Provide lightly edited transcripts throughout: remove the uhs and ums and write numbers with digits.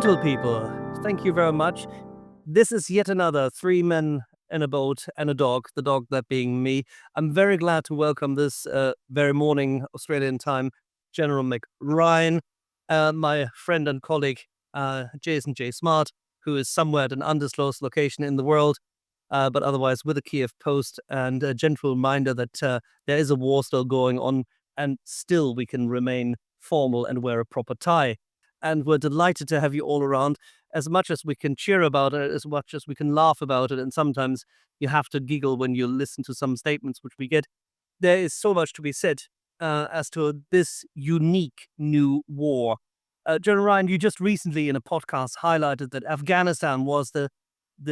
Gentle people, thank you very much. This is yet another three men in a boat and a dog, the dog that being me. I'm very glad to welcome this very morning Australian time General McRyan, my friend and colleague Jason J. Smart, who is somewhere at an undisclosed location in the world, but otherwise with a Kiev Post, and a gentle reminder that there is a war still going on and still we can remain formal and wear a proper tie. And we're delighted to have you all around. As much as we can cheer about it, as much as we can laugh about it, and sometimes you have to giggle when you listen to some statements which we get, there is so much to be said as to this unique new war. General Ryan, you just recently in a podcast highlighted that Afghanistan was the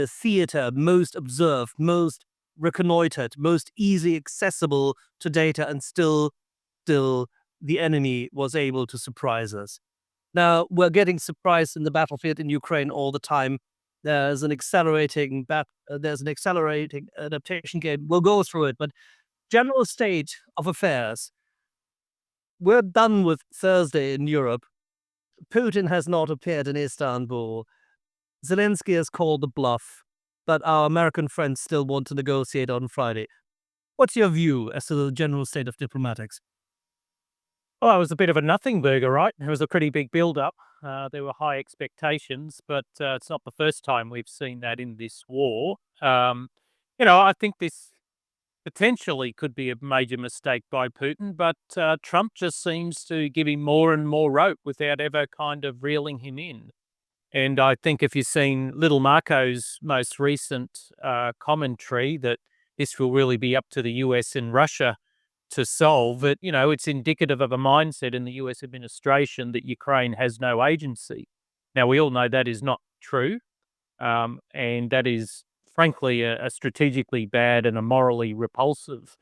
theater most observed, most reconnoitered, most easily accessible to data, and still the enemy was able to surprise us. Now, we're getting surprised in the battlefield in Ukraine all the time. There's an accelerating adaptation game. We'll go through it, but general state of affairs. We're done with Thursday in Europe. Putin has not appeared in Istanbul. Zelensky has called the bluff, but our American friends still want to negotiate on Friday. What's your view as to the general state of diplomatics? Well, it was a bit of a nothing burger, right? It was a pretty big build-up. There were high expectations, but it's not the first time we've seen that in this war. I think this potentially could be a major mistake by Putin, but Trump just seems to give him more and more rope without ever kind of reeling him in. And I think if you've seen Little Marco's most recent commentary that this will really be up to the US and Russia to solve it, it's indicative of a mindset in the US administration that Ukraine has no agency. Now, we all know that is not true. And that is, frankly, a strategically bad and a morally repulsive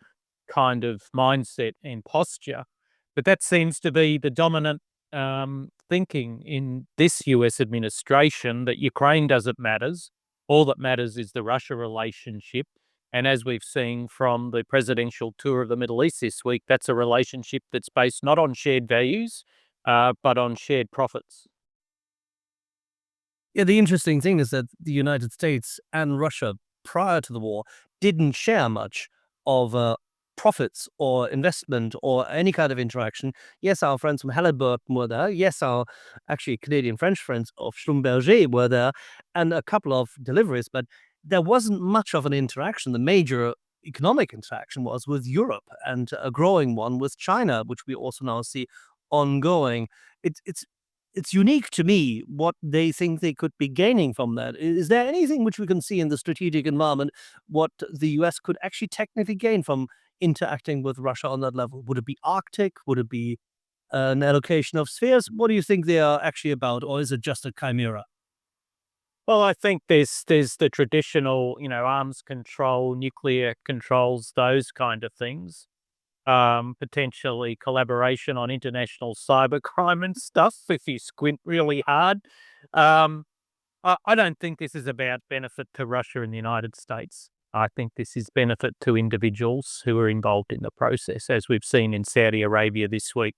kind of mindset and posture. But that seems to be the dominant thinking in this US administration, that Ukraine doesn't matters. All that matters is the Russia relationship. And as we've seen from the presidential tour of the Middle East this week, that's a relationship that's based not on shared values, but on shared profits. Yeah, the interesting thing is that the United States and Russia, prior to the war, didn't share much of profits or investment or any kind of interaction. Yes, our friends from Halliburton were there. Yes, our actually Canadian-French friends of Schlumberger were there, and a couple of deliveries, but there wasn't much of an interaction. The major economic interaction was with Europe, and a growing one with China, which we also now see ongoing. It's unique to me what they think they could be gaining from that. Is there anything which we can see in the strategic environment what the US could actually technically gain from interacting with Russia on that level? Would it be Arctic? Would it be an allocation of spheres? What do you think they are actually about, or is it just a chimera? Well, I think there's the traditional, arms control, nuclear controls, those kind of things. Potentially collaboration on international cybercrime and stuff if you squint really hard. Um, I don't think this is about benefit to Russia and the United States. I think this is benefit to individuals who are involved in the process, as we've seen in Saudi Arabia this week.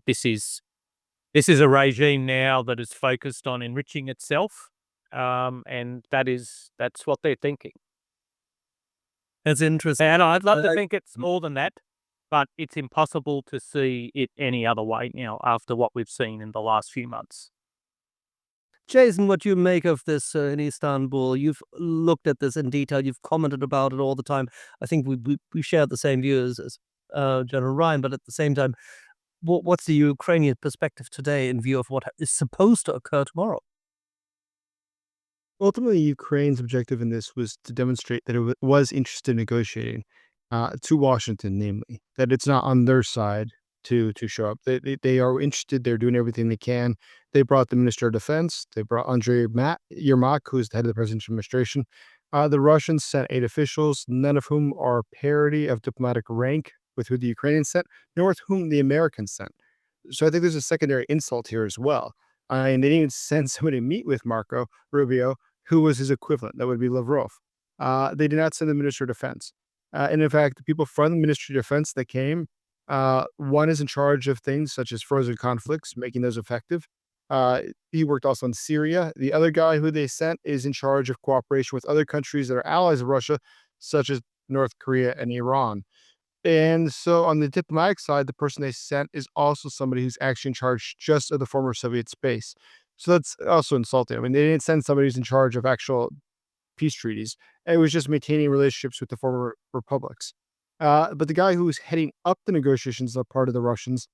This is a regime now that is focused on enriching itself, and that's what they're thinking. It's interesting. And I'd love to think it's more than that, but it's impossible to see it any other way now after what we've seen in the last few months. Jason, what you make of this in Istanbul? You've looked at this in detail. You've commented about it all the time. I think we share the same views as General Ryan, but at the same time, what's the Ukrainian perspective today in view of what is supposed to occur tomorrow? Ultimately, Ukraine's objective in this was to demonstrate that it was interested in negotiating to Washington, namely, that it's not on their side to show up. They are interested. They're doing everything they can. They brought the Minister of Defense. They brought Andrei Yermak, who's the head of the presidential administration. The Russians sent 8 officials, none of whom are parity of diplomatic rank with who the Ukrainians sent, nor with whom the Americans sent. So I think there's a secondary insult here as well. And they didn't even send somebody to meet with Marco Rubio, who was his equivalent. That would be Lavrov. They did not send the Minister of Defense. And in fact, the people from the Ministry of Defense that came, one is in charge of things such as frozen conflicts, making those effective. Uh, he worked also in Syria. The other guy who they sent is in charge of cooperation with other countries that are allies of Russia, such as North Korea and Iran. And so on the diplomatic side, the person they sent is also somebody who's actually in charge just of the former Soviet space. So that's also insulting. I mean, they didn't send somebody who's in charge of actual peace treaties. It was just maintaining relationships with the former republics. But the guy who was heading up the negotiations, a part of the Russians,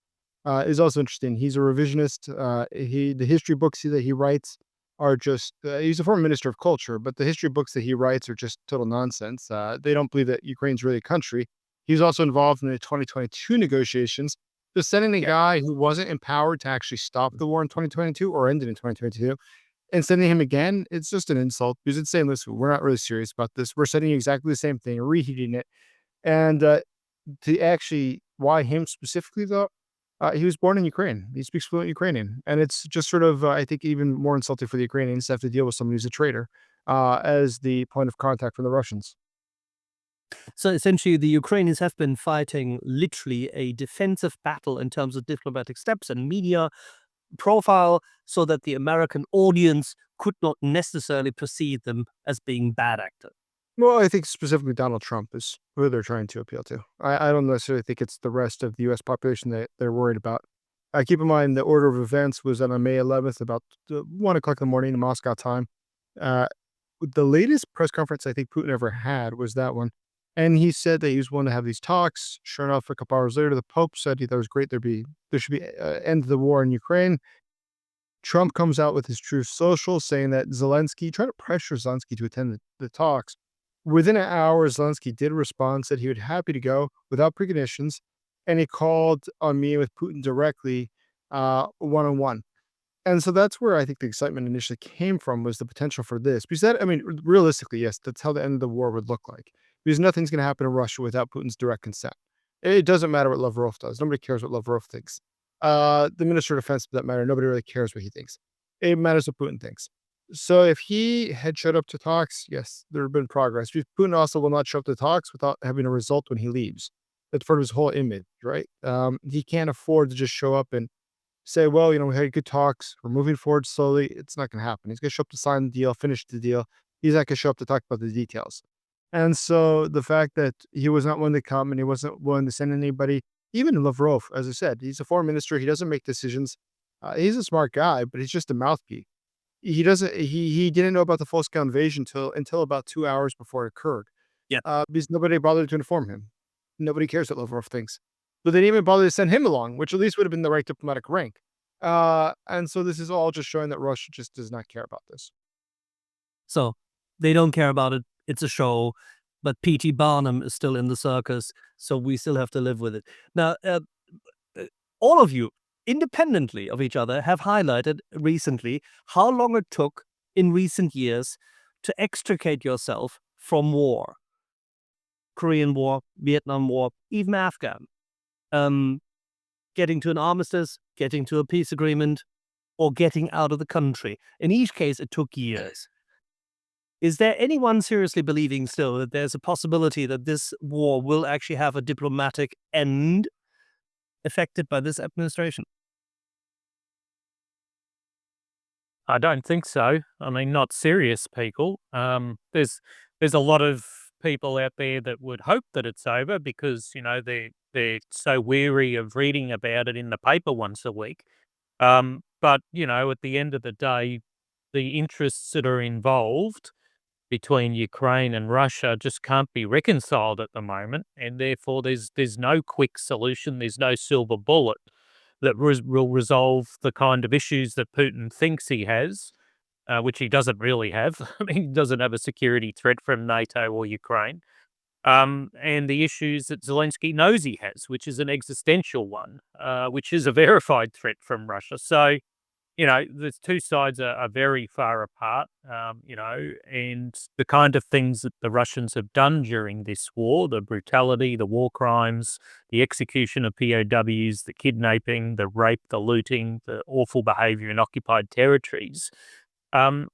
is also interesting. He's a revisionist. The history books that he writes are just. He's a former minister of culture, but the history books that he writes are just total nonsense. They don't believe that Ukraine's really a country. He was also involved in the 2022 negotiations. So sending a Yeah. guy who wasn't empowered to actually stop the war in 2022 or ended in 2022 and sending him again, it's just an insult because it's saying, listen, we're not really serious about this. We're sending you exactly the same thing, reheating it. And to actually, why him specifically, though? He was born in Ukraine. He speaks fluent Ukrainian. And it's just sort of, I think, even more insulting for the Ukrainians to have to deal with someone who's a traitor as the point of contact for the Russians. So essentially, the Ukrainians have been fighting literally a defensive battle in terms of diplomatic steps and media profile so that the American audience could not necessarily perceive them as being bad actors. Well, I think specifically Donald Trump is who they're trying to appeal to. I don't necessarily think it's the rest of the U.S. population that they're worried about. Keep in mind the order of events was on May 11th, about 1 o'clock in the morning, Moscow time. Uh, the latest press conference I think Putin ever had was that one. And he said that he was willing to have these talks. Sure enough, a couple hours later, the Pope said he thought it was great. There should be end to the war in Ukraine. Trump comes out with his Truth Social saying that Zelensky, trying to pressure Zelensky to attend the talks. Within an hour, Zelensky did respond, said he would happy to go without preconditions, and he called on me with Putin directly, one on one. And so that's where I think the excitement initially came from, was the potential for this. Because that, I mean, realistically, yes, that's how the end of the war would look like. Because nothing's going to happen in Russia without Putin's direct consent. It doesn't matter what Lavrov does. Nobody cares what Lavrov thinks. The Minister of Defense, for that matter, nobody really cares what he thinks. It matters what Putin thinks. So if he had showed up to talks, yes, there would have been progress. Because Putin also will not show up to talks without having a result when he leaves. That's part of his whole image, right? He can't afford to just show up and say, well, we had good talks. We're moving forward slowly. It's not going to happen. He's going to show up to sign the deal, finish the deal. He's not going to show up to talk about the details. And so the fact that he was not willing to come and he wasn't willing to send anybody, even Lavrov, as I said, he's a foreign minister. He doesn't make decisions. He's a smart guy, but he's just a mouthpiece. He doesn't. He didn't know about the full scale invasion until about 2 hours before it occurred. Yeah. Because nobody bothered to inform him. Nobody cares what Lavrov thinks. But they didn't even bother to send him along, which at least would have been the right diplomatic rank. And so this is all just showing that Russia just does not care about this. So they don't care about it. It's a show, but P.T. Barnum is still in the circus, so we still have to live with it. Now, all of you, independently of each other, have highlighted recently how long it took in recent years to extricate yourself from war. Korean War, Vietnam War, even Afghan. Getting to an armistice, getting to a peace agreement, or getting out of the country. In each case, it took years. Is there anyone seriously believing still that there's a possibility that this war will actually have a diplomatic end affected by this administration? I don't think so. I mean, not serious people. There's a lot of people out there that would hope that it's over because they're so weary of reading about it in the paper once a week. But at the end of the day, the interests that are involved between Ukraine and Russia just can't be reconciled at the moment, and therefore there's no quick solution. There's no silver bullet that will resolve the kind of issues that Putin thinks he has, which he doesn't really have. I mean, he doesn't have a security threat from NATO or Ukraine. And the issues that Zelensky knows he has, which is an existential one, which is a verified threat from Russia. So, the two sides are very far apart, and the kind of things that the Russians have done during this war, the brutality, the war crimes, the execution of POWs, the kidnapping, the rape, the looting, the awful behavior in occupied territories,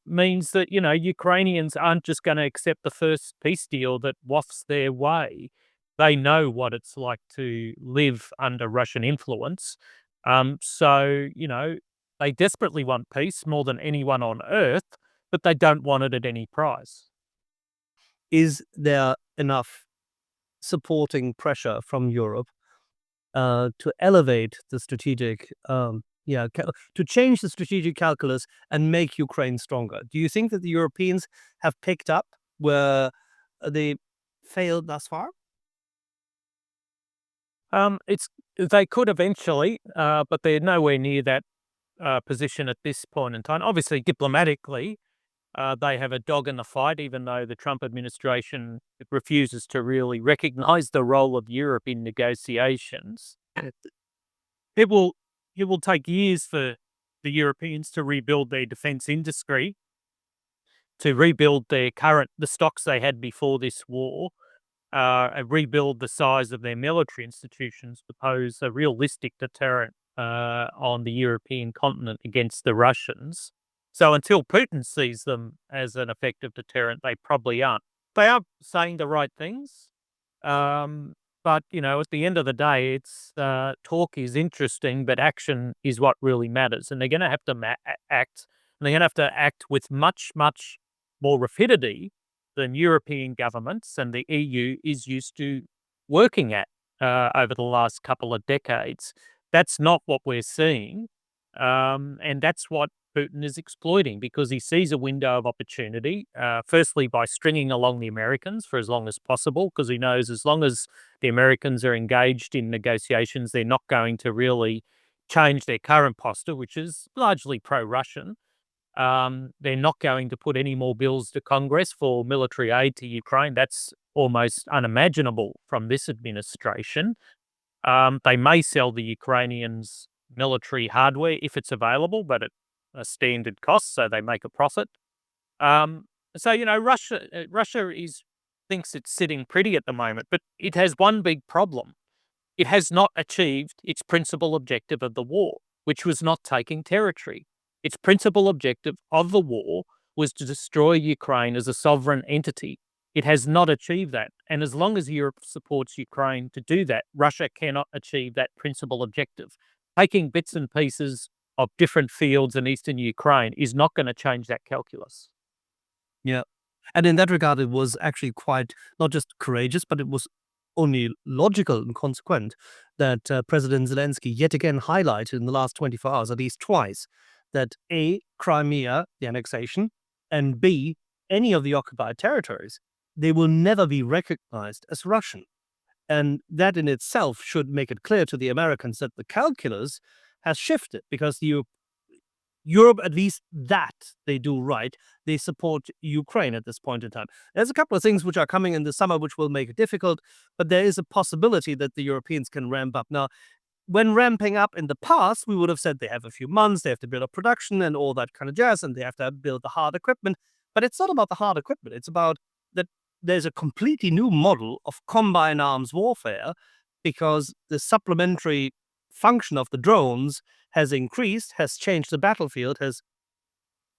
means that, Ukrainians aren't just going to accept the first peace deal that wafts their way. They know what it's like to live under Russian influence. So, They desperately want peace more than anyone on earth, but they don't want it at any price. Is there enough supporting pressure from Europe to elevate the strategic, to change the strategic calculus and make Ukraine stronger? Do you think that the Europeans have picked up where they failed thus far? It's They could eventually, but they're nowhere near that position at this point in time. Obviously, diplomatically, they have a dog in the fight, even though the Trump administration refuses to really recognize the role of Europe in negotiations. It will it will take years for the Europeans to rebuild their defense industry, to rebuild the stocks they had before this war, and rebuild the size of their military institutions to pose a realistic deterrent on the European continent against the Russians. So until Putin sees them as an effective deterrent, they probably aren't. They are saying the right things, but at the end of the day, it's talk is interesting, but action is what really matters. And they're going to have to act, and they're going to have to act with much, much more rapidity than European governments and the EU is used to working at over the last couple of decades. That's not what we're seeing. And that's what Putin is exploiting because he sees a window of opportunity, firstly, by stringing along the Americans for as long as possible, because he knows as long as the Americans are engaged in negotiations, they're not going to really change their current posture, which is largely pro-Russian. They're not going to put any more bills to Congress for military aid to Ukraine. That's almost unimaginable from this administration. They may sell the Ukrainians military hardware if it's available, but at a standard cost, so they make a profit. Russia thinks it's sitting pretty at the moment, but it has one big problem. It has not achieved its principal objective of the war, which was not taking territory. Its principal objective of the war was to destroy Ukraine as a sovereign entity. It has not achieved that. And as long as Europe supports Ukraine to do that, Russia cannot achieve that principal objective. Taking bits and pieces of different fields in eastern Ukraine is not going to change that calculus. Yeah. And in that regard, it was actually quite not just courageous, but it was only logical and consequent that President Zelensky yet again highlighted in the last 24 hours, at least twice, that A, Crimea, the annexation, and B, any of the occupied territories, they will never be recognized as Russian. And that in itself should make it clear to the Americans that the calculus has shifted because Europe, at least that they do right. They support Ukraine at this point in time. There's a couple of things which are coming in the summer which will make it difficult, but there is a possibility that the Europeans can ramp up. Now, when ramping up in the past, we would have said they have a few months, they have to build up production and all that kind of jazz, and they have to build the hard equipment. But it's not about the hard equipment. It's about that there's a completely new model of combined arms warfare because the supplementary function of the drones has increased, has changed the battlefield, has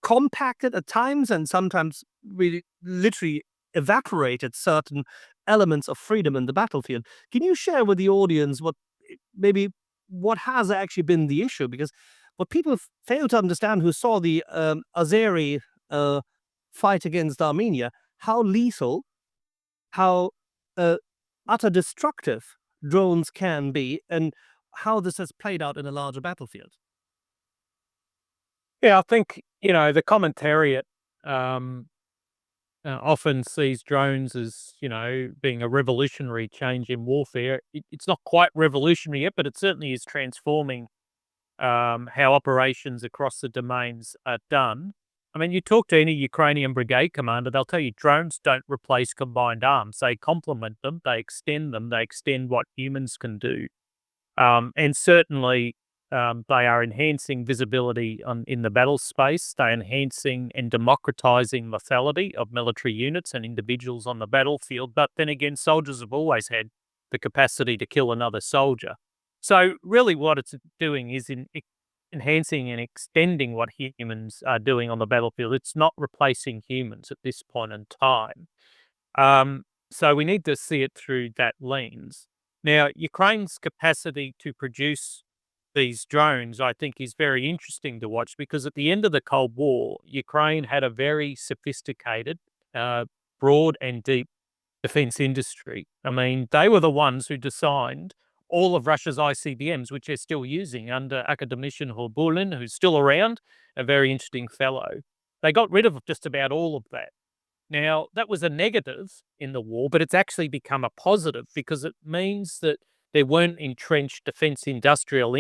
compacted at times, and sometimes really literally evaporated certain elements of freedom in the battlefield. Can you share with the audience what has actually been the issue? Because what people fail to understand who saw the Azeri fight against Armenia, how lethal, how utter destructive drones can be, and how this has played out in a larger battlefield. Yeah, I think, the commentariat often sees drones as, being a revolutionary change in warfare. It's not quite revolutionary yet, but it certainly is transforming how operations across the domains are done. I mean, you talk to any Ukrainian brigade commander, they'll tell you drones don't replace combined arms. They complement them, they extend what humans can do. And certainly, they are enhancing visibility in the battle space. They're enhancing and democratizing lethality of military units and individuals on the battlefield. But then again, soldiers have always had the capacity to kill another soldier. So really what it's doing is enhancing and extending what humans are doing on the battlefield. It's not replacing humans at this point in time. So we need to see it through that lens. Now, Ukraine's capacity to produce these drones, I think, is very interesting to watch because at the end of the Cold War, Ukraine had a very sophisticated, broad and deep defense industry. I mean, they were the ones who designed all of Russia's ICBMs, which they're still using under academician Horbulin, who's still around, a very interesting fellow. They got rid of just about all of that. Now, that was a negative in the war, but it's actually become a positive because it means that there weren't entrenched defense industrial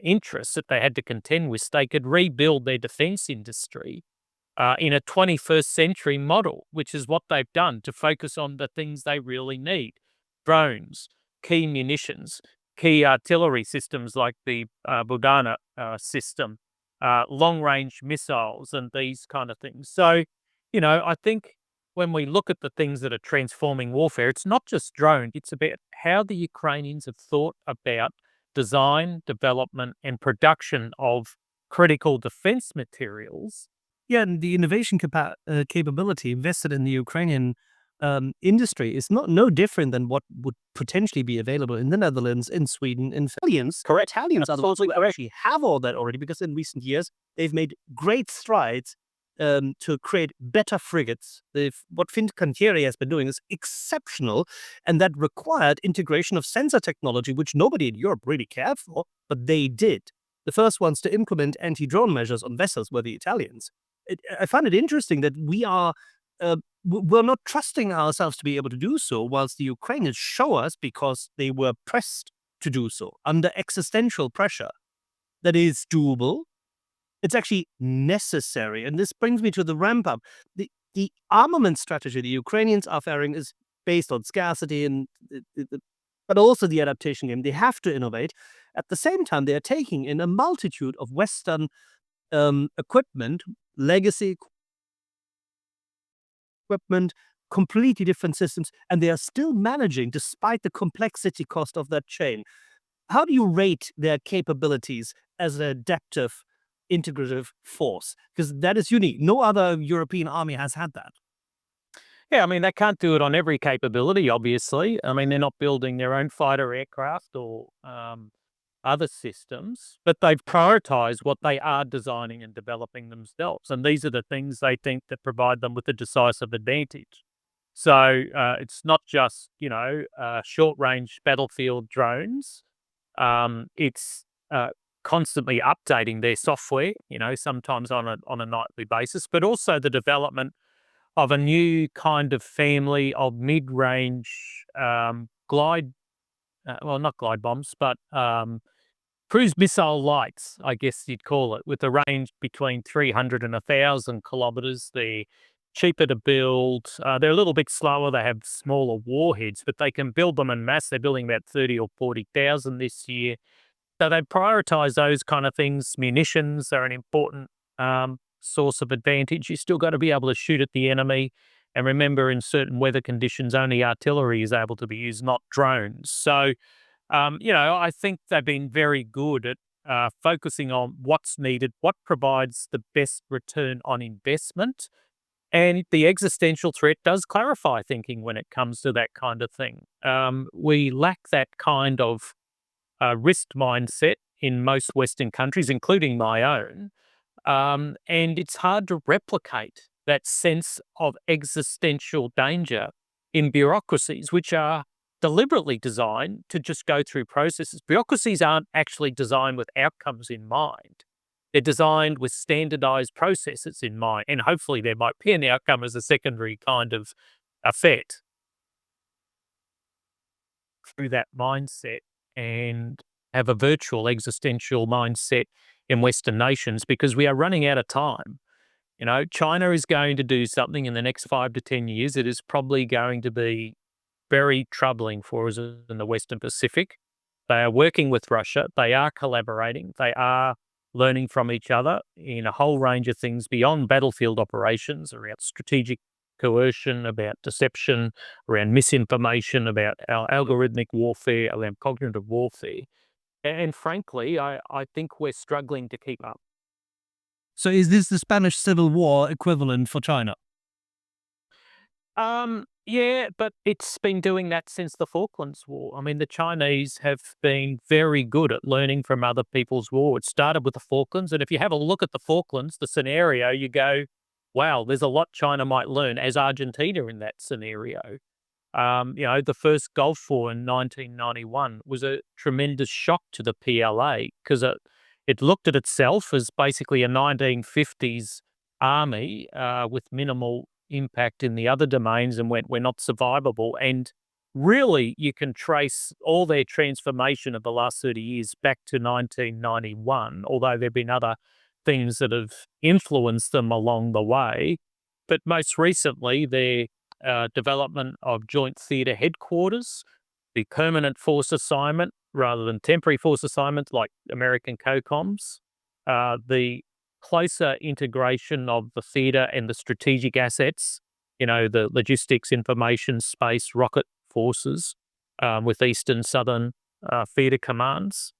interests that they had to contend with. They could rebuild their defense industry in a 21st century model, which is what they've done to focus on the things they really need: drones, key munitions, key artillery systems like the Budana system, long range missiles, and these kind of things. So, I think when we look at the things that are transforming warfare, it's not just drones, it's about how the Ukrainians have thought about design, development, and production of critical defense materials. Yeah, and the innovation capability invested in the Ukrainian industry is no different than what would potentially be available in the Netherlands, in Sweden, in Italians. Correct. Italians are the ones who actually have all that already because in recent years they've made great strides to create better frigates. What Fincantieri has been doing is exceptional, and that required integration of sensor technology, which nobody in Europe really cared for, but they did. The first ones to implement anti-drone measures on vessels were the Italians. I find it interesting that we're not trusting ourselves to be able to do so, whilst the Ukrainians show us because they were pressed to do so under existential pressure. That is doable. It's actually necessary. And this brings me to the ramp up. The armament strategy the Ukrainians are faring is based on scarcity but also the adaptation game. They have to innovate. At the same time, they are taking in a multitude of Western equipment, legacy equipment, completely different systems, and they are still managing despite the complexity cost of that chain. How do you rate their capabilities as an adaptive, integrative force? Because that is unique. No other European army has had that. Yeah, I mean, they can't do it on every capability, obviously. I mean, they're not building their own fighter aircraft or other systems, but they've prioritized what they are designing and developing themselves. And these are the things they think that provide them with a decisive advantage. So it's not just, short range battlefield drones. It's constantly updating their software, sometimes on a nightly basis, but also the development of a new kind of family of mid-range glide, not glide bombs, but cruise missile lights, I guess you'd call it, with a range between 300 and 1,000 kilometers. They're cheaper to build. They're a little bit slower. They have smaller warheads, but they can build them en masse. They're building about 30 or 40,000 this year. So they prioritize those kind of things. Munitions are an important source of advantage. You still got to be able to shoot at the enemy. And remember, in certain weather conditions, only artillery is able to be used, not drones. So, I think they've been very good at focusing on what's needed, what provides the best return on investment. And the existential threat does clarify thinking when it comes to that kind of thing. We lack that kind of risk mindset in most Western countries, including my own. And it's hard to replicate that sense of existential danger in bureaucracies, which are deliberately designed to just go through processes. Bureaucracies aren't actually designed with outcomes in mind. They're designed with standardized processes in mind, and hopefully there might be an outcome as a secondary kind of effect through that mindset, and have a virtual existential mindset in Western nations because we are running out of time. China is going to do something in the next 5 to 10 years. It is probably going to be very troubling for us in the Western Pacific. They are working with Russia. They are collaborating. They are learning from each other in a whole range of things beyond battlefield operations, around strategic coercion, about deception, around misinformation, about our algorithmic warfare, around cognitive warfare. And frankly, I think we're struggling to keep up. So is this the Spanish Civil War equivalent for China? Yeah, but it's been doing that since the Falklands War. I mean, the Chinese have been very good at learning from other people's war. It started with the Falklands, and if you have a look at the Falklands, the scenario, you go, "Wow, there's a lot China might learn," as Argentina in that scenario. The first Gulf War in 1991 was a tremendous shock to the PLA because it looked at itself as basically a 1950s army with minimal impact in the other domains and went, we're not survivable. And really, you can trace all their transformation of the last 30 years back to 1991, although there have been other things that have influenced them along the way. But most recently, their development of joint theatre headquarters, the permanent force assignment rather than temporary force assignments like American COCOMs, the closer integration of the theatre and the strategic assets, the logistics, information, space, rocket forces with Eastern, Southern theatre commands,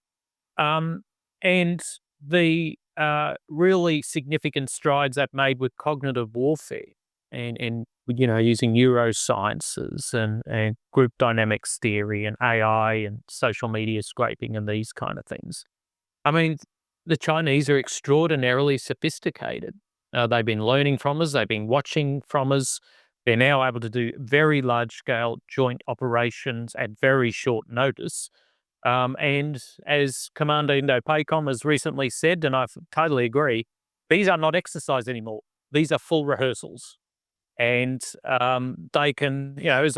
and the really significant strides that made with cognitive warfare and using neurosciences and group dynamics theory and AI and social media scraping and these kind of things. I mean, the Chinese are extraordinarily sophisticated. They've been learning from us. They've been watching from us. They're now able to do very large scale joint operations at very short notice. And as Commander Indo-PACOM has recently said, and I totally agree, these are not exercise anymore. These are full rehearsals. And they can, as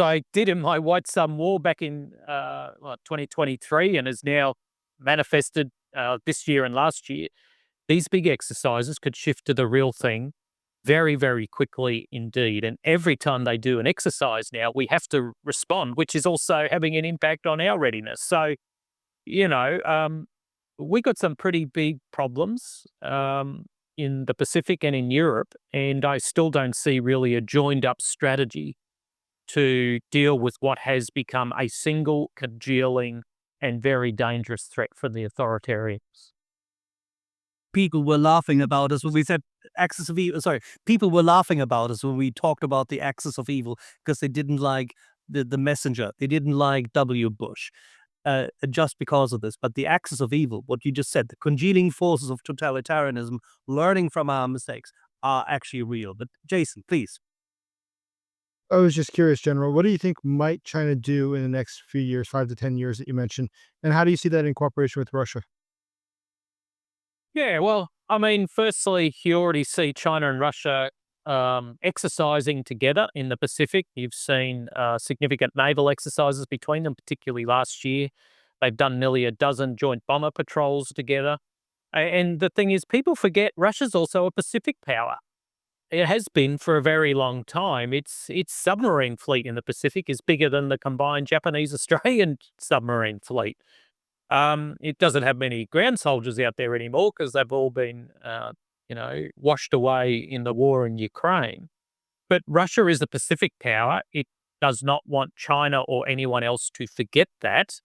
I did in my White Sun War back in 2023 and has now manifested this year and last year, these big exercises could shift to the real thing very, very quickly indeed. And every time they do an exercise now, we have to respond, which is also having an impact on our readiness. So, we got some pretty big problems in the Pacific and in Europe, and I still don't see really a joined up strategy to deal with what has become a single congealing and very dangerous threat for the authoritarians. People were laughing about us when we said axis of evil. Sorry, people were laughing about us when we talked about the axis of evil because they didn't like the messenger. They didn't like W. Bush. Just because of this. But the axis of evil, what you just said, the congealing forces of totalitarianism, learning from our mistakes, are actually real. But Jason, please. I was just curious, General, what do you think might China do in the next few years, 5 to 10 years that you mentioned, and how do you see that in cooperation with Russia? Yeah, well, I mean, firstly, you already see China and Russia exercising together in the Pacific. You've seen significant naval exercises between them, particularly last year. They've done nearly a dozen joint bomber patrols together. And the thing is, people forget Russia's also a Pacific power. It has been for a very long time. Its submarine fleet in the Pacific is bigger than the combined Japanese-Australian submarine fleet. It doesn't have many ground soldiers out there anymore because they've all been, washed away in the war in Ukraine. But Russia is a Pacific power. It does not want China or anyone else to forget that.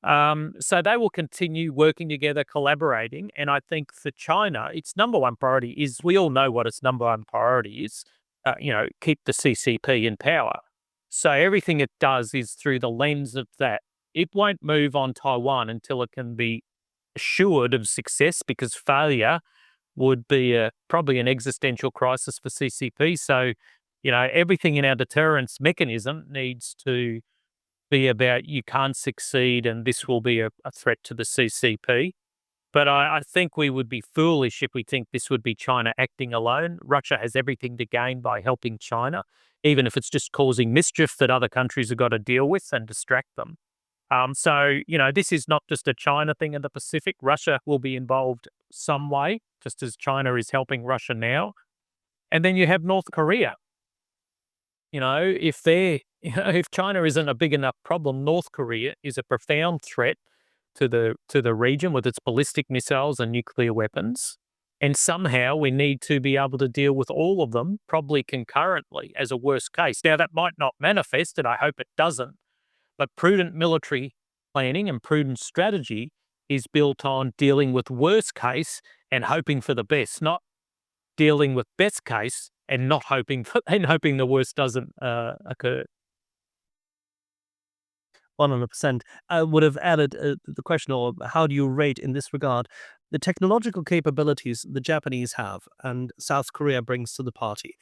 So they will continue working together, collaborating. And I think for China, its number one priority is, we all know what its number one priority is, keep the CCP in power. So everything it does is through the lens of that. It won't move on Taiwan until it can be assured of success, because failure would be probably an existential crisis for CCP. So, everything in our deterrence mechanism needs to be about, you can't succeed and this will be a threat to the CCP. But I think we would be foolish if we think this would be China acting alone. Russia has everything to gain by helping China, even if it's just causing mischief that other countries have got to deal with and distract them. So, this is not just a China thing in the Pacific. Russia will be involved some way, just as China is helping Russia now. And then you have North Korea. If China isn't a big enough problem, North Korea is a profound threat to the region with its ballistic missiles and nuclear weapons. And somehow we need to be able to deal with all of them, probably concurrently, as a worst case. Now, that might not manifest, and I hope it doesn't. But prudent military planning and prudent strategy is built on dealing with worst case and hoping for the best, not dealing with best case and not hoping and hoping the worst doesn't occur. 100%. I would have added the question, or how do you rate in this regard the technological capabilities the Japanese have and South Korea brings to the party?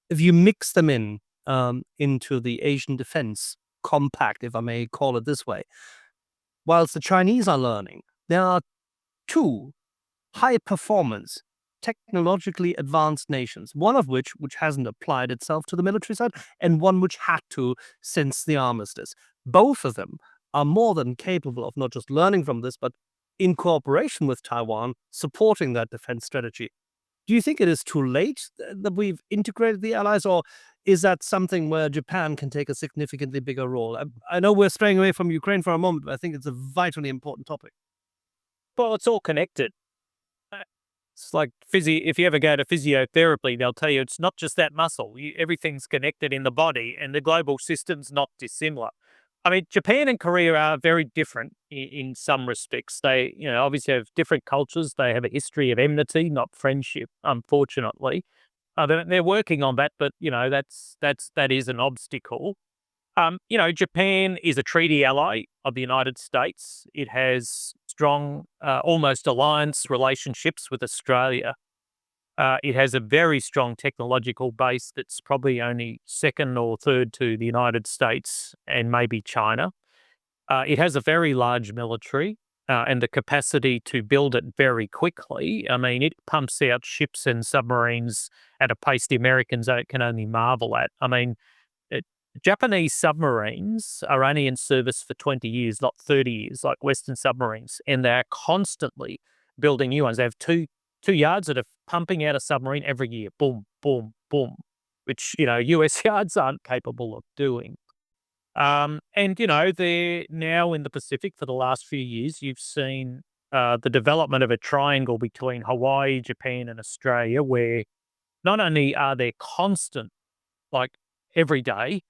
If you mix them into the Asian defense compact, if I may call it this way, whilst the Chinese are learning, there are two high performance, technologically advanced nations, one of which hasn't applied itself to the military side, and one which had to since the armistice. Both of them are more than capable of not just learning from this, but in cooperation with Taiwan, supporting that defense strategy. Do you think it is too late that we've integrated the allies, or is that something where Japan can take a significantly bigger role? I know we're straying away from Ukraine for a moment, but I think it's a vitally important topic. Well, it's all connected. It's like if you ever go to physiotherapy, they'll tell you it's not just that muscle. Everything's connected in the body, and the global system's not dissimilar. I mean, Japan and Korea are very different in some respects. They, obviously have different cultures. They have a history of enmity, not friendship, unfortunately. They're working on that, but that is an obstacle. Japan is a treaty ally of the United States. It has strong, almost alliance relationships with Australia. It has a very strong technological base that's probably only second or third to the United States and maybe China. It has a very large military and the capacity to build it very quickly. I mean, it pumps out ships and submarines at a pace the Americans can only marvel at. I mean, Japanese submarines are only in service for 20 years, not 30 years, like Western submarines, and they're constantly building new ones. They have two yards that are pumping out a submarine every year, boom, boom, boom, which, US yards aren't capable of doing. And, they're now in the Pacific for the last few years. You've seen the development of a triangle between Hawaii, Japan, and Australia, where not only are there constant, like every day,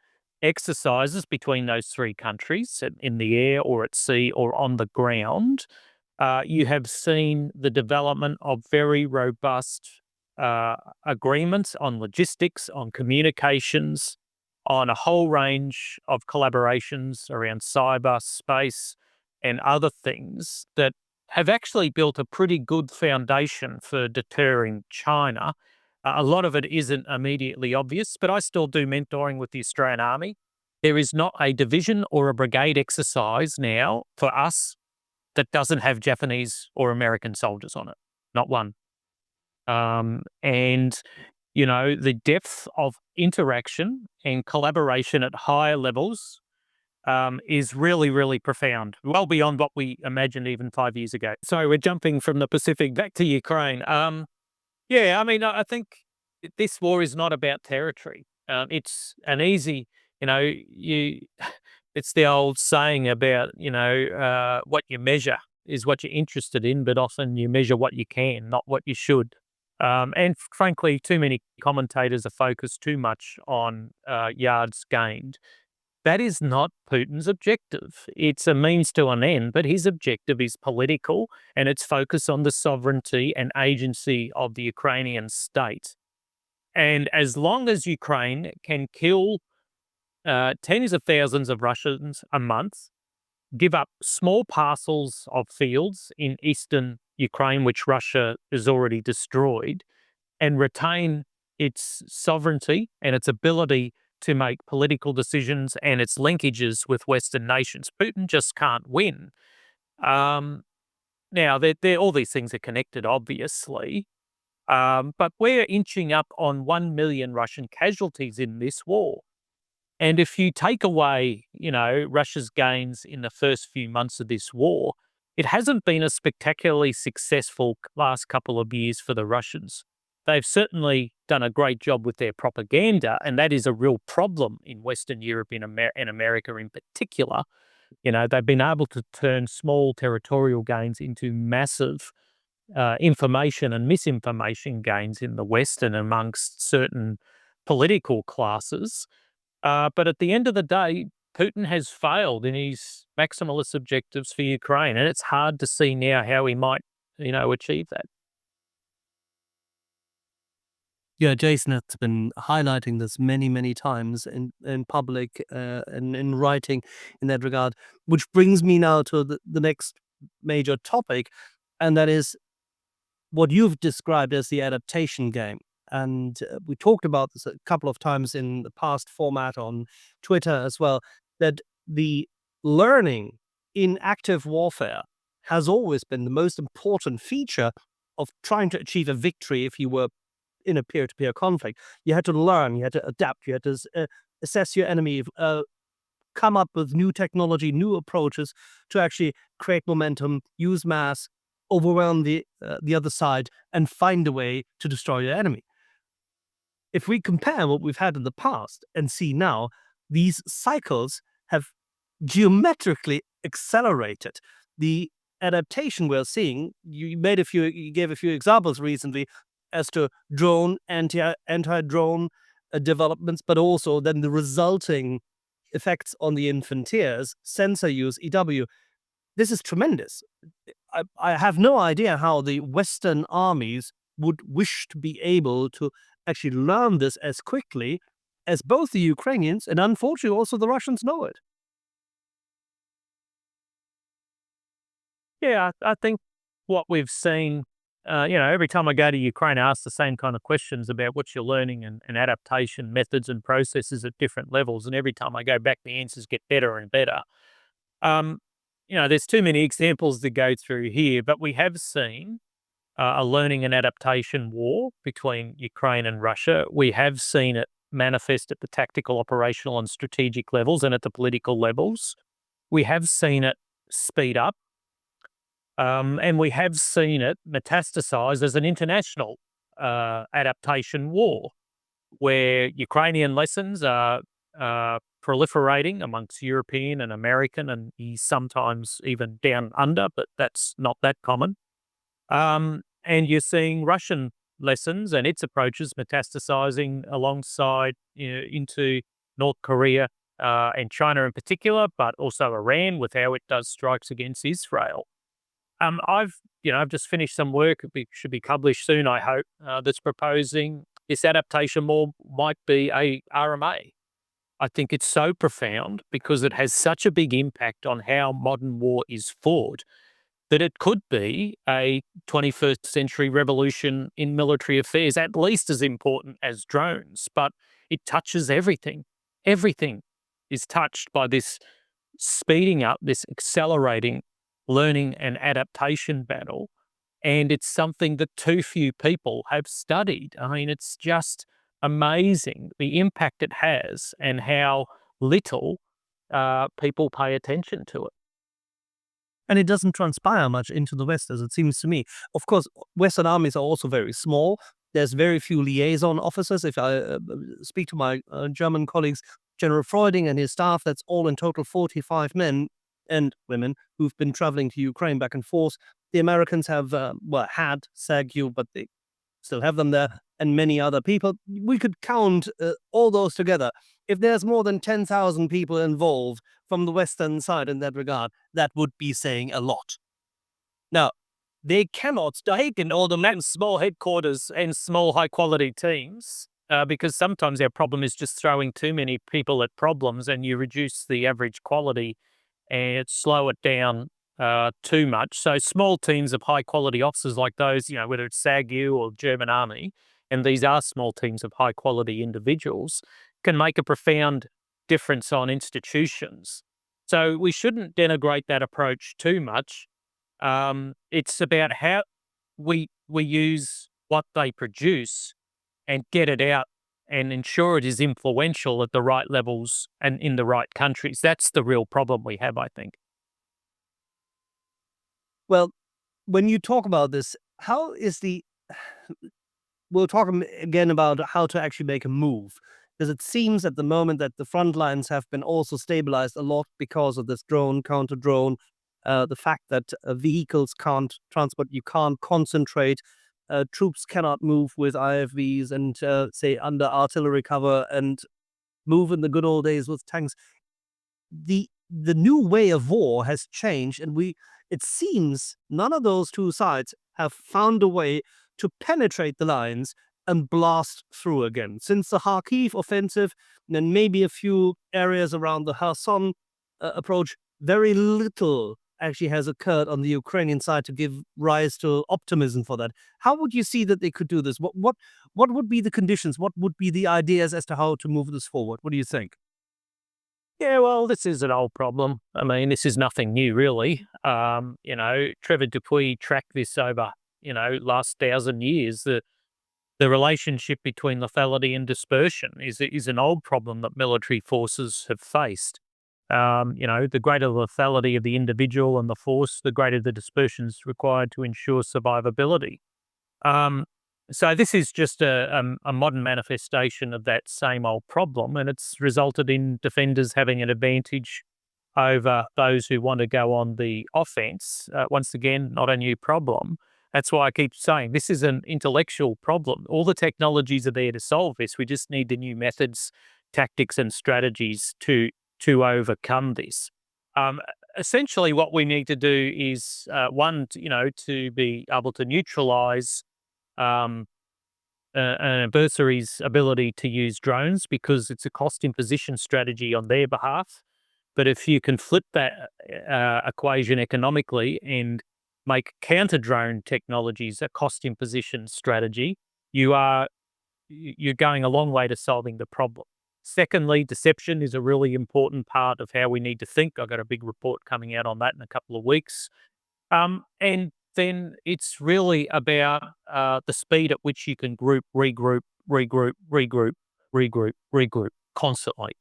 exercises between those three countries in the air or at sea or on the ground, you have seen the development of very robust agreements on logistics, on communications, on a whole range of collaborations around cyber, space, and other things that have actually built a pretty good foundation for deterring China. A lot of it isn't immediately obvious, but I still do mentoring with the Australian Army. There is not a division or a brigade exercise now for us that doesn't have Japanese or American soldiers on it. Not one. And, the depth of interaction and collaboration at higher levels is really, really profound, well beyond what we imagined even 5 years ago. So we're jumping from the Pacific back to Ukraine. Yeah, I mean, I think this war is not about territory. It's an easy, it's the old saying about, what you measure is what you're interested in, but often you measure what you can, not what you should. And frankly, too many commentators are focused too much on yards gained. That is not Putin's objective. It's a means to an end, but his objective is political, and it's focused on the sovereignty and agency of the Ukrainian state. And as long as Ukraine can kill tens of thousands of Russians a month, give up small parcels of fields in eastern Ukraine, which Russia has already destroyed, and retain its sovereignty and its ability to make political decisions and its linkages with Western nations, Putin just can't win. Now, all these things are connected, obviously, but we're inching up on 1 million Russian casualties in this war. And if you take away, Russia's gains in the first few months of this war, it hasn't been a spectacularly successful last couple of years for the Russians. They've certainly done a great job with their propaganda, and that is a real problem in Western Europe and America in particular. They've been able to turn small territorial gains into massive information and misinformation gains in the West and amongst certain political classes. But at the end of the day, Putin has failed in his maximalist objectives for Ukraine, and it's hard to see now how he might, achieve that. Yeah, Jason has been highlighting this many, many times in public and in writing in that regard, which brings me now to the next major topic, and that is what you've described as the adaptation game. And we talked about this a couple of times in the past format on Twitter as well, that the learning in active warfare has always been the most important feature of trying to achieve a victory if you were in a peer-to-peer conflict. You had to learn, you had to adapt, you had to assess your enemy, come up with new technology, new approaches to actually create momentum, use mass, overwhelm the other side, and find a way to destroy your enemy. If we compare what we've had in the past and see now, these cycles have geometrically accelerated. The adaptation we're seeing, you gave a few examples recently as to drone, anti-drone developments, but also then the resulting effects on the infanteers, sensor use, EW. This is tremendous. I have no idea how the Western armies would wish to be able to actually learn this as quickly as both the Ukrainians and unfortunately also the Russians know it. Yeah, I think what we've seen, every time I go to Ukraine, I ask the same kind of questions about what you're learning and adaptation methods and processes at different levels. And every time I go back, the answers get better and better. Um, there's too many examples to go through here, but we have seen a learning and adaptation war between Ukraine and Russia. We have seen it manifest at the tactical, operational, and strategic levels and at the political levels. We have seen it speed up. And we have seen it metastasize as an international adaptation war, where Ukrainian lessons are proliferating amongst European and American, and sometimes even down under, but that's not that common. And you're seeing Russian lessons and its approaches metastasizing alongside into North Korea and China in particular, but also Iran with how it does strikes against Israel. I've just finished some work. It should be published soon, I hope. That's proposing this adaptation more might be a RMA. I think it's so profound because it has such a big impact on how modern war is fought that it could be a 21st century revolution in military affairs, at least as important as drones. But it touches everything. Everything is touched by this speeding up, this accelerating learning and adaptation battle. And it's something that too few people have studied. I mean, it's just amazing the impact it has and how little people pay attention to it. And it doesn't transpire much into the West, as it seems to me. Of course, Western armies are also very small. There's very few liaison officers. If I speak to my German colleagues, General Freuding and his staff, that's all in total 45 men and women who've been traveling to Ukraine back and forth. The Americans have, had SAGU, but they still have them there, and many other people. We could count all those together. If there's more than 10,000 people involved from the Western side in that regard, that would be saying a lot. Now, they cannot take in all the small headquarters and small high-quality teams because sometimes our problem is just throwing too many people at problems and you reduce the average quality and slow it down too much. So small teams of high-quality officers like those, whether it's SAGU or German Army, and these are small teams of high-quality individuals, can make a profound difference on institutions. So we shouldn't denigrate that approach too much. It's about how we use what they produce and get it out and ensure it is influential at the right levels and in the right countries. That's the real problem we have, I think. Well, when you talk about this, how is we'll talk again about how to actually make a move. Because it seems at the moment that the front lines have been also stabilized a lot because of this drone, counter-drone, the fact that vehicles can't transport, you can't concentrate, troops cannot move with IFVs and, say, under artillery cover and move in the good old days with tanks. The new way of war has changed, and it seems none of those two sides have found a way to penetrate the lines and blast through again. Since the Kharkiv offensive, and maybe a few areas around the Kherson approach, very little actually has occurred on the Ukrainian side to give rise to optimism for that. How would you see that they could do this? What would be the conditions? What would be the ideas as to how to move this forward? What do you think? Yeah, well, this is an old problem. I mean, this is nothing new, really. Trevor Dupuy tracked this over, last 1,000 years. The relationship between lethality and dispersion is an old problem that military forces have faced. The greater the lethality of the individual and the force, the greater the dispersions required to ensure survivability. So this is just a modern manifestation of that same old problem, and it's resulted in defenders having an advantage over those who want to go on the offense. Once again, not a new problem. That's why I keep saying this is an intellectual problem. All the technologies are there to solve this. We just need the new methods, tactics, and strategies to overcome this. Essentially, what we need to do is to be able to neutralize an adversary's ability to use drones, because it's a cost imposition strategy on their behalf. But if you can flip that equation economically and make counter drone technologies a cost imposition strategy, you're going a long way to solving the problem. Secondly, deception is a really important part of how we need to think. I've got a big report coming out on that in a couple of weeks. And then it's really about the speed at which you can regroup constantly.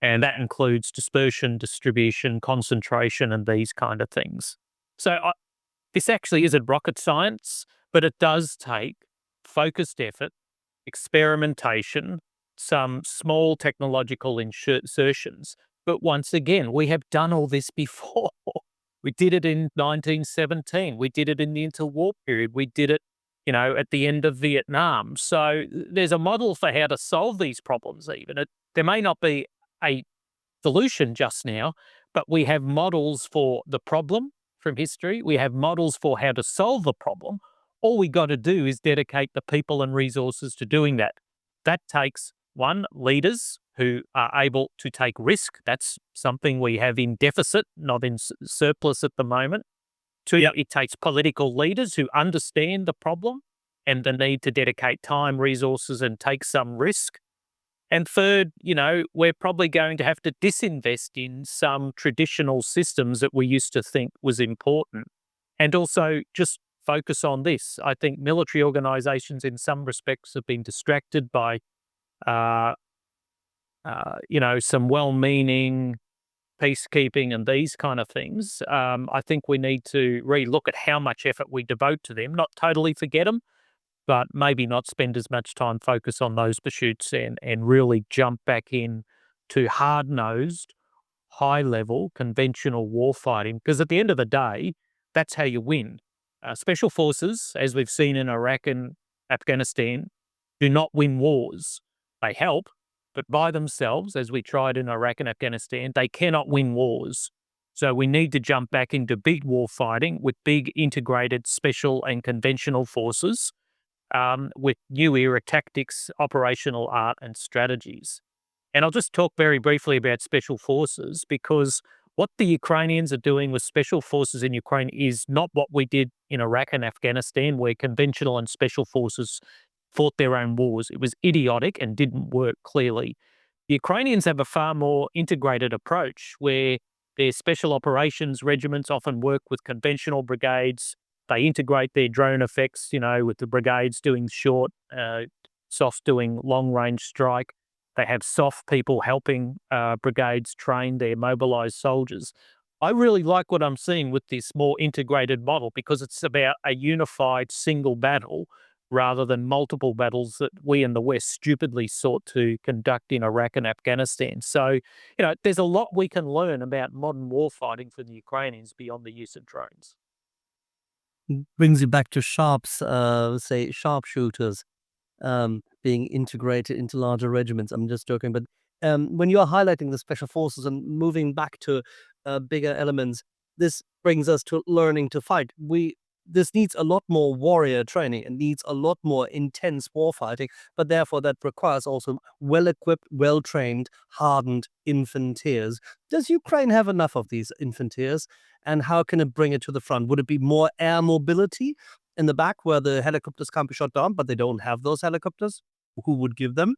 And that includes dispersion, distribution, concentration, and these kind of things. So this actually isn't rocket science, but it does take focused effort, experimentation, some small technological insertions. But once again, we have done all this before. We did it in 1917. We did it in the interwar period. We did it, at the end of Vietnam. So there's a model for how to solve these problems even. There may not be a solution just now, but we have models for the problem from history. We have models for how to solve the problem. All we got to do is dedicate the people and resources to doing that. That takes, one, leaders who are able to take risk. That's something we have in deficit, not in surplus at the moment. Two, it takes political leaders who understand the problem and the need to dedicate time, resources, and take some risk. And third, we're probably going to have to disinvest in some traditional systems that we used to think was important, and also just focus on this. I think military organizations in some respects have been distracted by some well-meaning peacekeeping and these kind of things. I think we need to relook at how much effort we devote to them, not totally forget them, but maybe not spend as much time focus on those pursuits and really jump back in to hard-nosed, high-level, conventional warfighting. Because at the end of the day, that's how you win. Special forces, as we've seen in Iraq and Afghanistan, do not win wars. They help, but by themselves, as we tried in Iraq and Afghanistan, they cannot win wars. So we need to jump back into big war fighting with big integrated special and conventional forces, with new era tactics, operational art, and strategies. And I'll just talk very briefly about special forces, because what the Ukrainians are doing with special forces in Ukraine is not what we did in Iraq and Afghanistan, where conventional and special forces fought their own wars. It was idiotic and didn't work clearly. The Ukrainians have a far more integrated approach, where their special operations regiments often work with conventional brigades. They integrate their drone effects, with the brigades doing short, soft doing long-range strike. They have soft people helping brigades train their mobilized soldiers. I really like what I'm seeing with this more integrated model, because it's about a unified single battle rather than multiple battles that we in the West stupidly sought to conduct in Iraq and Afghanistan. So, there's a lot we can learn about modern warfighting for the Ukrainians beyond the use of drones. Brings you back to sharpshooters being integrated into larger regiments. I'm just joking, but when you are highlighting the special forces and moving back to bigger elements, this brings us to learning to fight. We this needs a lot more warrior training. It needs a lot more intense warfighting, but therefore that requires also well-equipped, well-trained, hardened infanteers. Does Ukraine have enough of these infanteers, and how can it bring it to the front? Would it be more air mobility in the back where the helicopters can't be shot down, but they don't have those helicopters? Who would give them?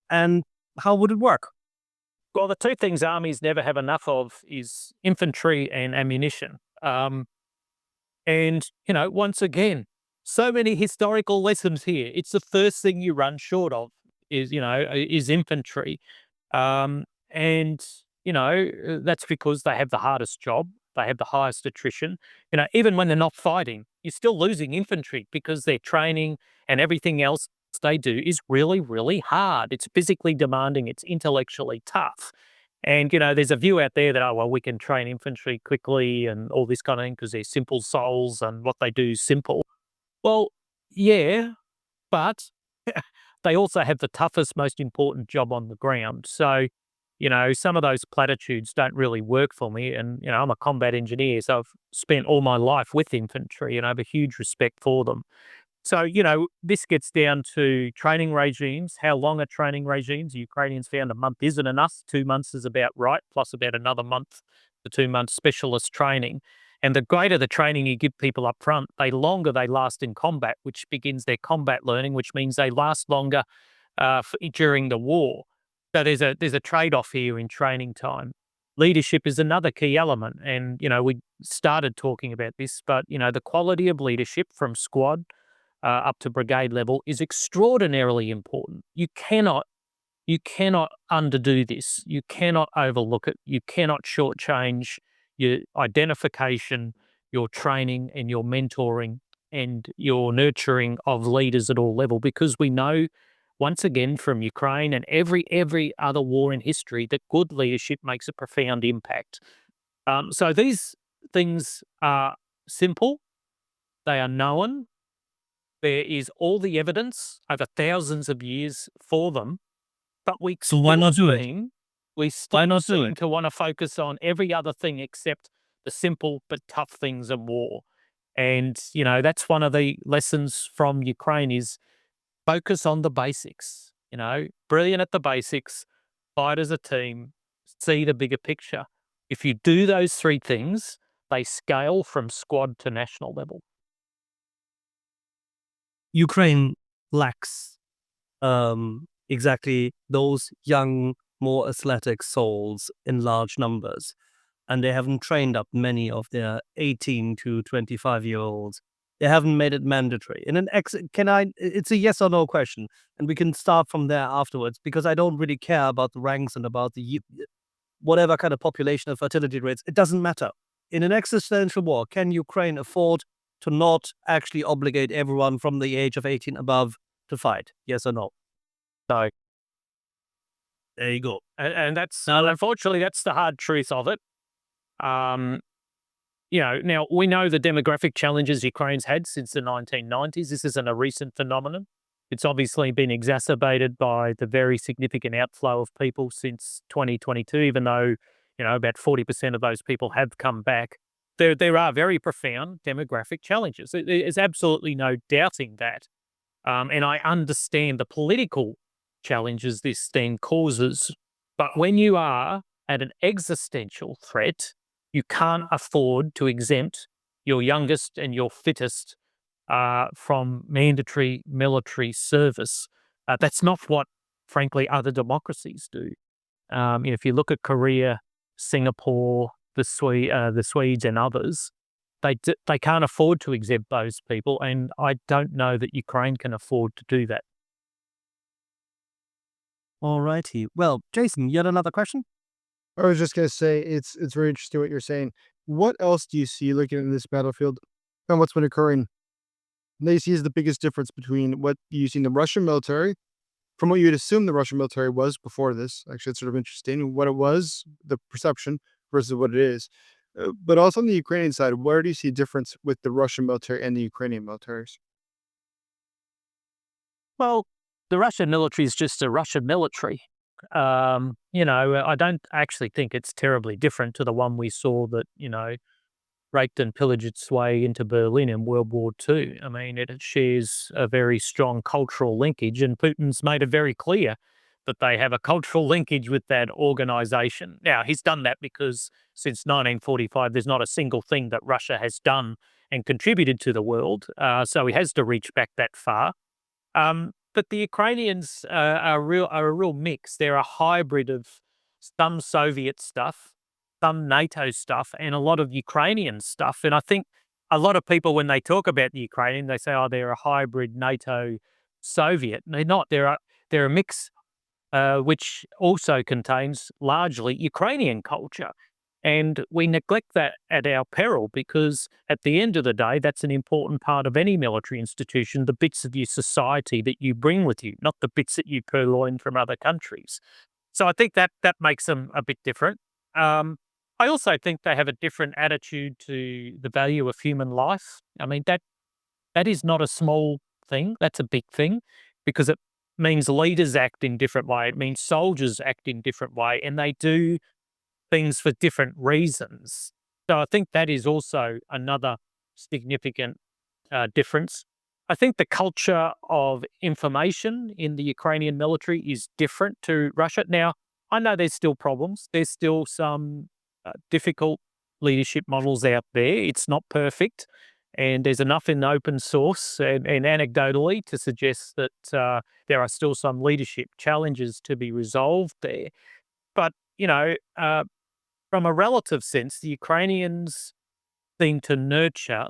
And how would it work? Well, the two things armies never have enough of is infantry and ammunition. And, once again, so many historical lessons here. It's the first thing you run short of is infantry. And, that's because they have the hardest job. They have the highest attrition. Even when they're not fighting, you're still losing infantry because their training and everything else they do is really, really hard. It's physically demanding. It's intellectually tough. And, there's a view out there that, oh, well, we can train infantry quickly and all this kind of thing because they're simple souls and what they do is simple. Well, yeah, but they also have the toughest, most important job on the ground. So, some of those platitudes don't really work for me. And, I'm a combat engineer, so I've spent all my life with infantry and I have a huge respect for them. So, this gets down to training regimes. How long are training regimes? The Ukrainians found a month isn't enough. 2 months is about right, plus about another month, the 2 months specialist training. And the greater the training you give people up front, the longer they last in combat, which begins their combat learning, which means they last longer during the war. So there's a trade-off here in training time. Leadership is another key element. And, we started talking about this, but, the quality of leadership from squad up to brigade level is extraordinarily important. You cannot underdo this. You cannot overlook it. You cannot shortchange your identification, your training, and your mentoring and your nurturing of leaders at all level, because we know once again from Ukraine and every other war in history that good leadership makes a profound impact. So these things are simple. They are known. There is all the evidence over thousands of years for them, but So why not do it? we Why still not do seem it? to want to focus on every other thing except the simple but tough things in war. And, that's one of the lessons from Ukraine is focus on the basics, brilliant at the basics, fight as a team, see the bigger picture. If you do those three things, they scale from squad to national level. Ukraine lacks exactly those young, more athletic souls in large numbers. And they haven't trained up many of their 18 to 25-year-olds. They haven't made it mandatory. And it's a yes or no question. And we can start from there afterwards, because I don't really care about the ranks and about whatever kind of population or fertility rates. It doesn't matter. In an existential war, can Ukraine afford to not actually obligate everyone from the age of 18 above to fight? Yes or no? So, There you go. and that's unfortunately that's the hard truth of it. Now we know the demographic challenges Ukraine's had since the 1990s. This isn't a recent phenomenon. It's obviously been exacerbated by the very significant outflow of people since 2022, even though, about 40% of those people have come back. There are very profound demographic challenges. There's absolutely no doubting that. And I understand the political challenges this then causes. But when you are at an existential threat, you can't afford to exempt your youngest and your fittest from mandatory military service. That's not what, frankly, other democracies do. If you look at Korea, Singapore, the Swedes and others, they can't afford to exempt those people, and I don't know that Ukraine can afford to do that. All righty. Well, Jason, you had another question? I was just gonna say it's very interesting what you're saying. What else do you see looking at this battlefield and what's been occurring that you see is the biggest difference between what you see in the Russian military from what you'd assume the Russian military was before this? Actually, it's sort of interesting what it was, the perception versus what it is. But also on the Ukrainian side, where do you see a difference with the Russian military and the Ukrainian militaries? Well, the Russian military is just a Russian military. I don't actually think it's terribly different to the one we saw that, raped and pillaged its way into Berlin in World War II. I mean, it shares a very strong cultural linkage, and Putin's made it very clear that they have a cultural linkage with that organization. Now, he's done that because since 1945, there's not a single thing that Russia has done and contributed to the world. So he has to reach back that far. But the Ukrainians are a real mix. They're a hybrid of some Soviet stuff, some NATO stuff, and a lot of Ukrainian stuff. And I think a lot of people, when they talk about the Ukrainian, they say, "Oh, they're a hybrid NATO Soviet." And they're not. They're a mix, which also contains largely Ukrainian culture. And we neglect that at our peril because at the end of the day, that's an important part of any military institution, the bits of your society that you bring with you, not the bits that you purloin from other countries. So I think that makes them a bit different. I also think they have a different attitude to the value of human life. I mean, that is not a small thing. That's a big thing because it means leaders act in different way. It means soldiers act in different way, and they do things for different reasons. So I think that is also another significant difference. I think the culture of information in the Ukrainian military is different to Russia. Now, I know there's still problems. There's still some difficult leadership models out there. It's not perfect. And there's enough in open source and anecdotally to suggest that there are still some leadership challenges to be resolved there. But, from a relative sense, the Ukrainians seem to nurture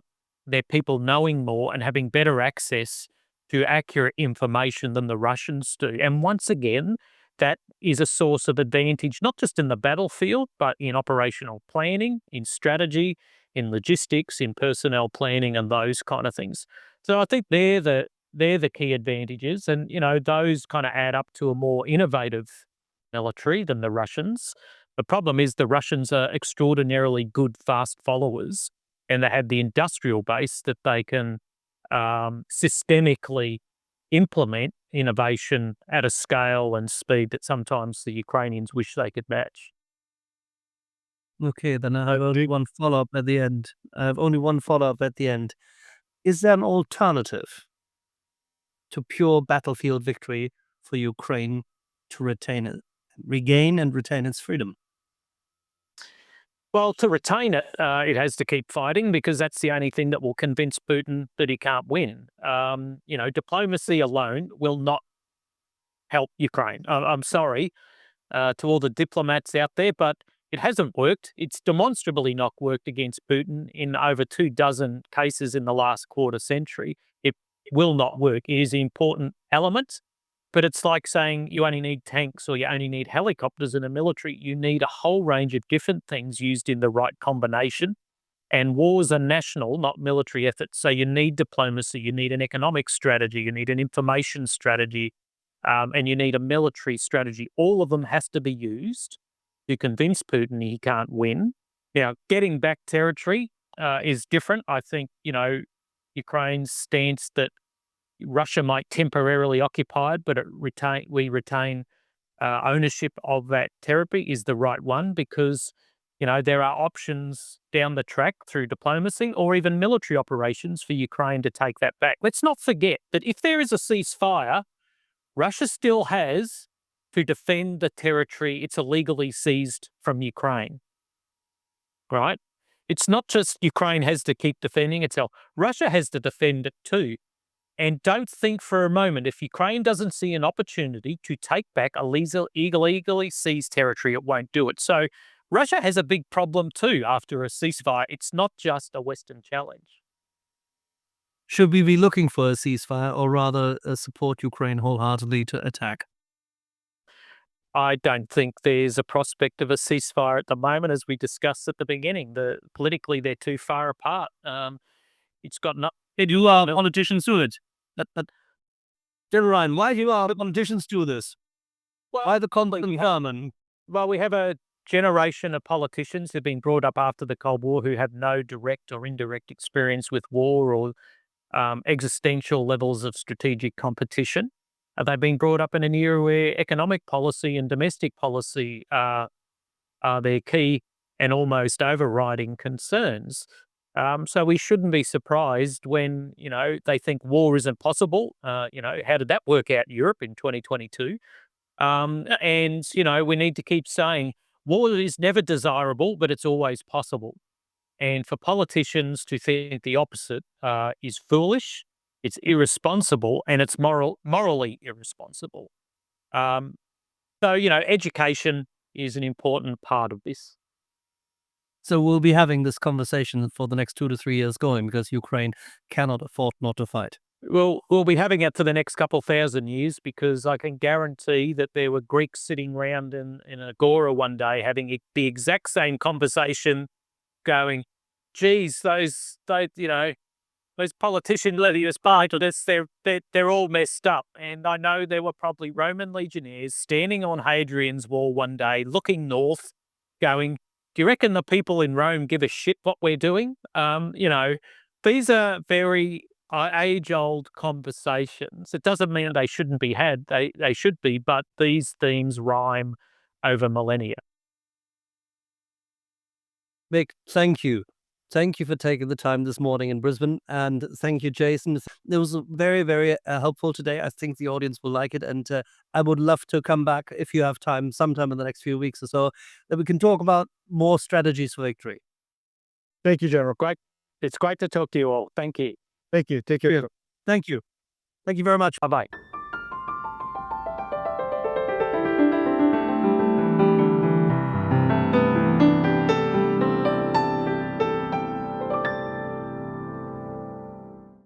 their people knowing more and having better access to accurate information than the Russians do. And once again, that is a source of advantage, not just in the battlefield, but in operational planning, in strategy, in logistics, in personnel planning, and those kind of things. So I think they're the key advantages, and those kind of add up to a more innovative military than the Russians. The problem is the Russians are extraordinarily good fast followers, and they have the industrial base that they can systemically implement innovation at a scale and speed that sometimes the Ukrainians wish they could match. Okay, then I have only one follow-up at the end. Is there an alternative to pure battlefield victory for Ukraine to regain and retain its freedom? Well, to retain it, it has to keep fighting because that's the only thing that will convince Putin that he can't win. Diplomacy alone will not help Ukraine. I'm sorry to all the diplomats out there, but it hasn't worked. It's demonstrably not worked against Putin in over 24 cases in the last quarter century. It will not work. It is an important element, but it's like saying you only need tanks or you only need helicopters in a military. You need a whole range of different things used in the right combination. And wars are national, not military efforts. So you need diplomacy, you need an economic strategy, you need an information strategy, and you need a military strategy. All of them has to be used to convince Putin he can't win. Now, getting back territory is different. I think, Ukraine's stance that Russia might temporarily occupy it, but we retain ownership of that territory is the right one because, there are options down the track through diplomacy or even military operations for Ukraine to take that back. Let's not forget that if there is a ceasefire, Russia still has to defend the territory it's illegally seized from Ukraine, right? It's not just Ukraine has to keep defending itself. Russia has to defend it too. And don't think for a moment, if Ukraine doesn't see an opportunity to take back illegally seized territory, it won't do it. So Russia has a big problem too after a ceasefire. It's not just a Western challenge. Should we be looking for a ceasefire or rather support Ukraine wholeheartedly to attack? I don't think there's a prospect of a ceasefire at the moment, as we discussed at the beginning. Politically, they're too far apart. It's got not. Hey, do politicians do it? General Ryan, why do the politicians do this? Why the conflict in Yemen? Well, we have a generation of politicians who've been brought up after the Cold War who have no direct or indirect experience with war or existential levels of strategic competition. They've been brought up in an era where economic policy and domestic policy are their key and almost overriding concerns. So we shouldn't be surprised when, they think war isn't possible. How did that work out in Europe in 2022? We need to keep saying war is never desirable, but it's always possible. And for politicians to think the opposite is foolish, it's irresponsible, and it's morally irresponsible. Um, education is an important part of this. So we'll be having this conversation for the next 2 to 3 years going because Ukraine cannot afford not to fight. We'll be having it for the next couple thousand years because I can guarantee that there were Greeks sitting around in Agora one day having the exact same conversation, going, "Geez, those politicians letting us fight or this, they're all messed up." And I know there were probably Roman legionnaires standing on Hadrian's Wall one day, looking north, going, "Do you reckon the people in Rome give a shit what we're doing?" These are very age-old conversations. It doesn't mean they shouldn't be had. They should be, but these themes rhyme over millennia. Mick, thank you. Thank you for taking the time this morning in Brisbane. And thank you, Jason. It was very, very helpful today. I think the audience will like it. And I would love to come back if you have time sometime in the next few weeks or so that we can talk about more strategies for victory. Thank you, General. It's great to talk to you all. Thank you. Thank you. Take care. Thank you. Thank you very much. Bye-bye.